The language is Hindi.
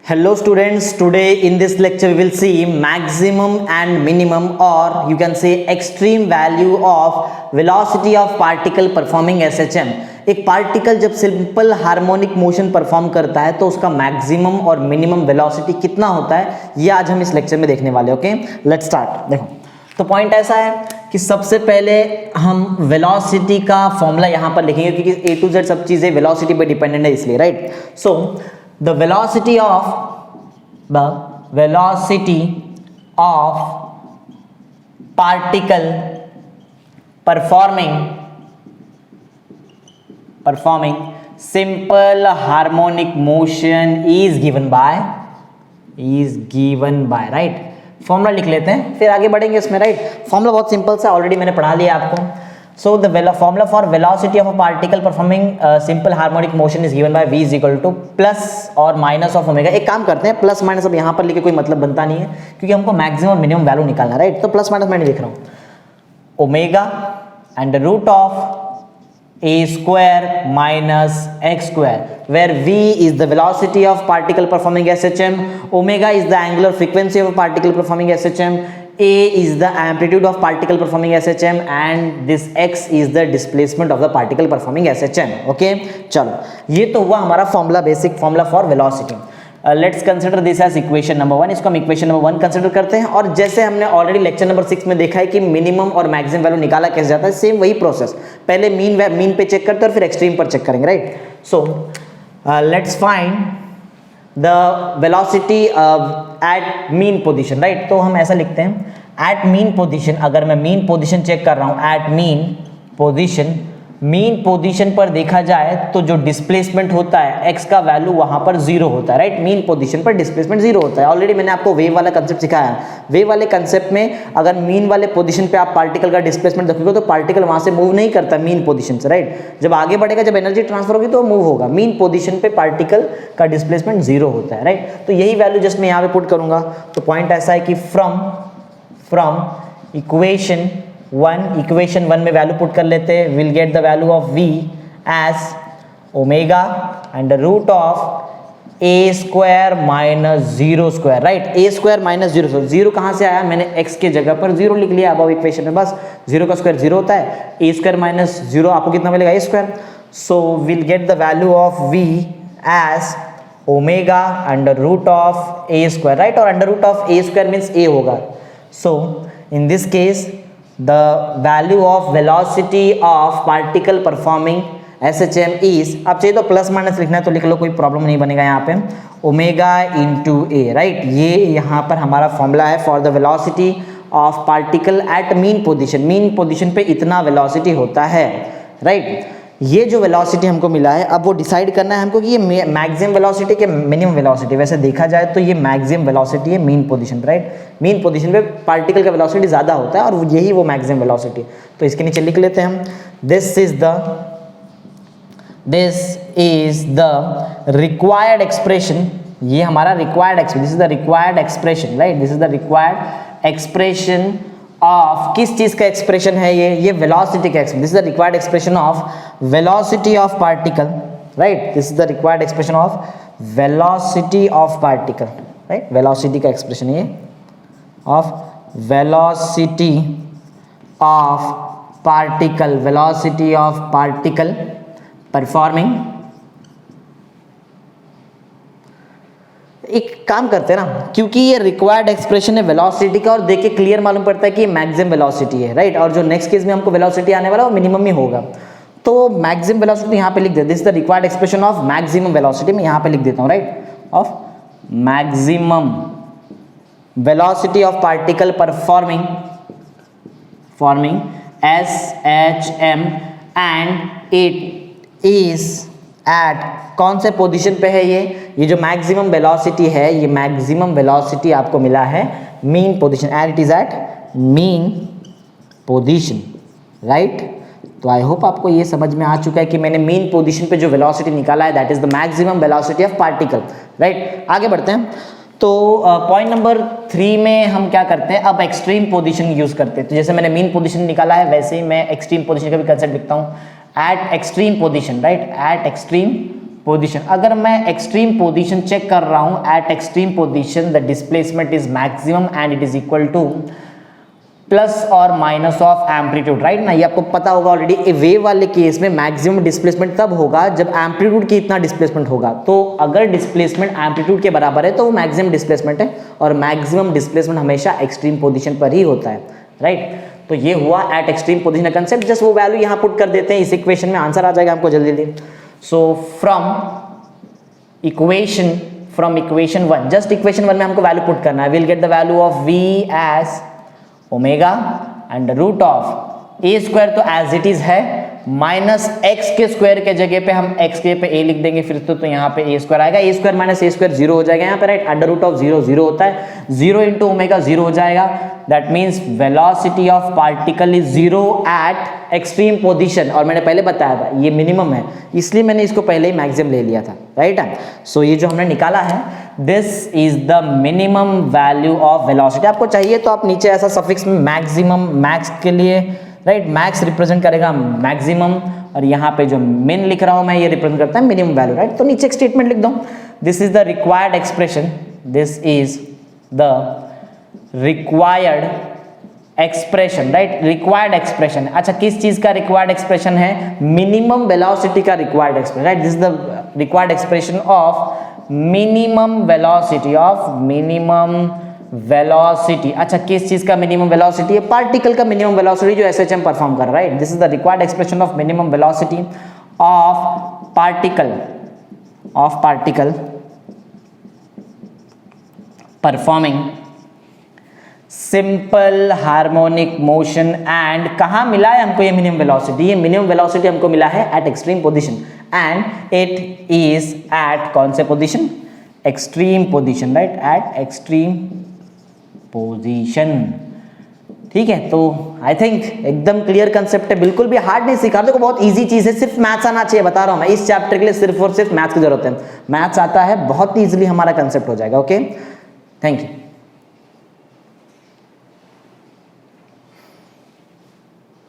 Hello students, today in this lecture we will see maximum and minimum, or you can say extreme value of velocity of particle performing SHM. एक पार्टिकल जब सिंपल हार्मोनिक मोशन परफॉर्म करता है तो उसका मैक्सिमम और मिनिमम वेलोसिटी कितना होता है, ये आज हम इस लेक्चर में देखने वाले। Okay, let's start. देखो, तो पॉइंट ऐसा है कि सबसे पहले हम वेलोसिटी का फॉर्मूला यहाँ पर लिखेंगे क्योंकि A to Z सब चीज़ें वेलोसिटी पे डिपेंडेंट है इसलिए, right. So the velocity of particle performing simple harmonic motion is given by right। Formula लिख लेते हैं फिर आगे बढ़ेंगे इसमें, राइट। फॉर्मूला बहुत सिंपल सा ऑलरेडी मैंने पढ़ा लिया आपको। So the formula for velocity of a particle performing simple harmonic motion is given by v is equal to plus और minus of omega। एक काम करते हैं, प्लस माइनस अब यहाँ पर लिखे कोई मतलब बनता नहीं है क्योंकि हमको मैक्सिमम और मिनिमम वैल्यू निकालना है, राइट। तो प्लस माइनस मैं नहीं लिख रहा हूँ, omega and root of a square minus x square, where v is the velocity of particle performing SHM, omega is the angular frequency of a particle performing SHM, a is the amplitude of particle performing SHM, and this x is the displacement of the particle performing SHM। okay, चलो ये तो हुआ हमारा formula, basic formula for velocity. Let's consider this as equation number 1। इसको हम इक्वेशन नंबर 1 कंसिडर करते हैं। और जैसे हमने ऑलरेडी लेक्चर नंबर 6 में देखा है कि मिनिमम और मैक्सिमम वैल्यू निकाला कैसे जाता है, सेम वही प्रोसेस। पहले मीन पे चेक करते हैं और फिर एक्सट्रीम पर चेक करेंगे, right. So let's find the velocity at mean position, right. तो हम ऐसा लिखते हैं, एट मीन पोजीशन, अगर मैं मीन पोजीशन चेक कर रहा हूं, एट मीन पोजीशन पर देखा जाए तो जो डिस्प्लेसमेंट होता है x का वैल्यू वहां पर 0 होता है, राइट। मीन पोजीशन पर डिस्प्लेसमेंट 0 होता है। ऑलरेडी मैंने आपको वेव वाला कंसेप्ट सिखाया है। वेव वाले कंसेप्ट में अगर मीन वाले पोजीशन पे आप पार्टिकल का डिस्प्लेसमेंट देखोगे तो पार्टिकल वहां से मूव नहीं करता मीन पोजीशन से, राइट। जब आगे बढ़ेगा, जब एनर्जी ट्रांसफर होगी तो मूव होगा। मीन पोजीशन पे पार्टिकल का डिस्प्लेसमेंट 0 होता है, राइट। तो यही वैल्यू जस्ट मैं यहाँ पे पुट करूंगा। तो पॉइंट ऐसा है कि फ्रॉम इक्वेशन 1 में वैल्यू पुट कर लेते हैं, will get the value of v as omega and root of a square minus 0 square, right. a square minus 0, 0 कहाँ से आया, मैंने x के जगह पर 0 लिख लिया अब इक्वेशन में। बस 0 का स्क्वायर 0 होता है, a स्क्वायर माइनस 0 आपको कितना मिलेगा, a square. So will get the value of v as omega under root of a square, right. और under root of a square means a होगा। So in this case the value of velocity of particle performing SHM is, अब चाहिए तो प्लस माइनस लिखना है तो लिख लो, कोई प्रॉब्लम नहीं बनेगा यहाँ पे, ओमेगा इंटू ए, राइट। ये यहाँ पर हमारा फॉर्मूला है for the velocity of particle at mean position पे इतना वेलोसिटी होता है, राइट। ये जो वेलोसिटी हमको मिला है, अब वो डिसाइड करना है हमको कि ये मैक्सिमम वेलोसिटी के मिनिमम वेलोसिटी। वैसे देखा जाए तो ये मैक्सिमम वेलोसिटी है mean position, right. Mean position पे पार्टिकल का वेलोसिटी ज़्यादा होता है और यही वो मैक्सिमम वेलोसिटी। तो इसके नीचे लिख लेते हैं हम, this is the required expression. ये हमारा required expression, this is the required expression, right. This is the required expression of, किस चीज का एक्सप्रेशन है ये वेलोसिटी का expression. This is the required expression of velocity of particle, right. This is the required expression of velocity of particle, right. Velocity का एक्सप्रेशन ये of velocity of particle performing. एक काम करते हैं ना, क्योंकि ये रिक्वायर्ड एक्सप्रेशन है वेलोसिटी का और देख के क्लियर मालूम पड़ता है कि ये मैक्सिमम वेलोसिटी है, राइट। और जो नेक्स्ट केस में हमको वेलोसिटी आने वाला है वो मिनिमम ही होगा। तो मैक्सिमम वेलोसिटी यहाँ पे लिख देते हैं, this is the required expression of maximum velocity. मैं यहाँ पे लिख देता हूँ, right, of maximum velocity of particle performing SHM and it is at, कौन से पोजीशन पे है ये जो मैक्सिमम वेलोसिटी है, ये मैक्सिमम वेलोसिटी आपको मिला है mean position, and it is at mean position, right. तो आई होप आपको ये समझ में आ चुका है कि मैंने मीन पोजीशन पे जो वेलोसिटी निकाला है that is the maximum velocity of particle, right. आगे बढ़ते हैं। तो पॉइंट नंबर 3 में हम क्या करते हैं, अब एक्सट्रीम पोजीशन यूज करते हैं। तो जैसे मैंने मीन पोजीशन निकाला है वैसे ही मैं एक्सट्रीम पोजीशन का भी कंसेप्ट लिखता हूँ, eight extreme position, right. At extreme position, अगर मैं एक्सट्रीम पोजीशन चेक कर रहा हूं, eight extreme position the displacement is maximum and it is equal two plus और माइनस ऑफ एम्पलीट्यूड, राइट ना, ये आपको पता होगा ऑलरेडी। वेव वाले केस में मैक्सिमम डिस्प्लेसमेंट तब होगा जब एम्पलीट्यूड की इतना डिस्प्लेसमेंट होगा। तो अगर डिस्प्लेसमेंट एम्पलीट्यूड के बराबर है तो वो मैक्सिमम डिस्प्लेसमेंट है, और मैक्सिमम डिस्प्लेसमेंट हमेशा एक्सट्रीम पोजीशन पर ही होता है, राइट। तो ये हुआ एट एक्सट्रीम पोजीशन का कंसेप्ट। जस्ट वो वैल्यू यहाँ पुट कर देते हैं, इस इक्वेशन में आंसर आ जाएगा हमको जल्दी जल्दी। So from equation 1, just equation 1 में हमको वैल्यू पुट करना है। Will get the value of v as omega and root of a square तो एज इट इज है, माइनस एक्स के स्क्वायर के जगह पे हम एक्स के पे ए लिख देंगे फिर तो यहाँ पे ए स्क्वायर आएगा, a square minus a square zero हो जाएगा यहाँ पे, right. Under root of zero zero होता है, जीरो इंटू ओमेगा जीरो हो जाएगा। That means velocity of particle is zero at extreme position, और मैंने पहले बताया था ये मिनिमम है, इसलिए मैंने इसको पहले ही मैक्सिमम ले लिया था, राइट। सो ये जो हमने निकाला है, this is the minimum value of velocity. आपको चाहिए तो आप नीचे ऐसा सफिक्स में मैक्सिमम, मैक्स के लिए, राइट, मैक्स रिप्रेजेंट करेगा मैक्सिमम, और यहाँ पे जो मिन लिख रहा हूं मैं ये रिप्रेजेंट करता है मिनिमम वैल्यू, राइट। तो नीचे एक स्टेटमेंट लिख दो, this is the required expression, this is the required expression, right, required expression. अच्छा, किस चीज का रिक्वायर्ड एक्सप्रेशन है? मिनिमम वेलोसिटी का required expression, right. This is the required expression of minimum velocity, of minimum velocity. अच्छा, किस चीज का मिनिमम वेलोसिटी है? पार्टिकल का मिनिमम वेलोसिटी जो एसएचएम परफॉर्म कर रहा है, right. This is the required expression of minimum velocity of particle performing simple harmonic motion. And कहाँ मिला है हमको ये मिनिमम वेलोसिटी? ये मिनिमम वेलोसिटी हमको मिला है at extreme position, and it is at कौन से position? Extreme position, right, at extreme position. ठीक है, तो आई थिंक एकदम क्लियर कंसेप्ट है, बिल्कुल भी हार्ड नहीं सीखा, देखो बहुत इजी चीज है, सिर्फ मैथ्स आना चाहिए, बता रहा हूं मैं। इस चैप्टर के लिए सिर्फ और सिर्फ मैथ्स की जरूरत है, मैथ्स आता है बहुत ईजिली हमारा कंसेप्ट हो जाएगा। Okay, thank you.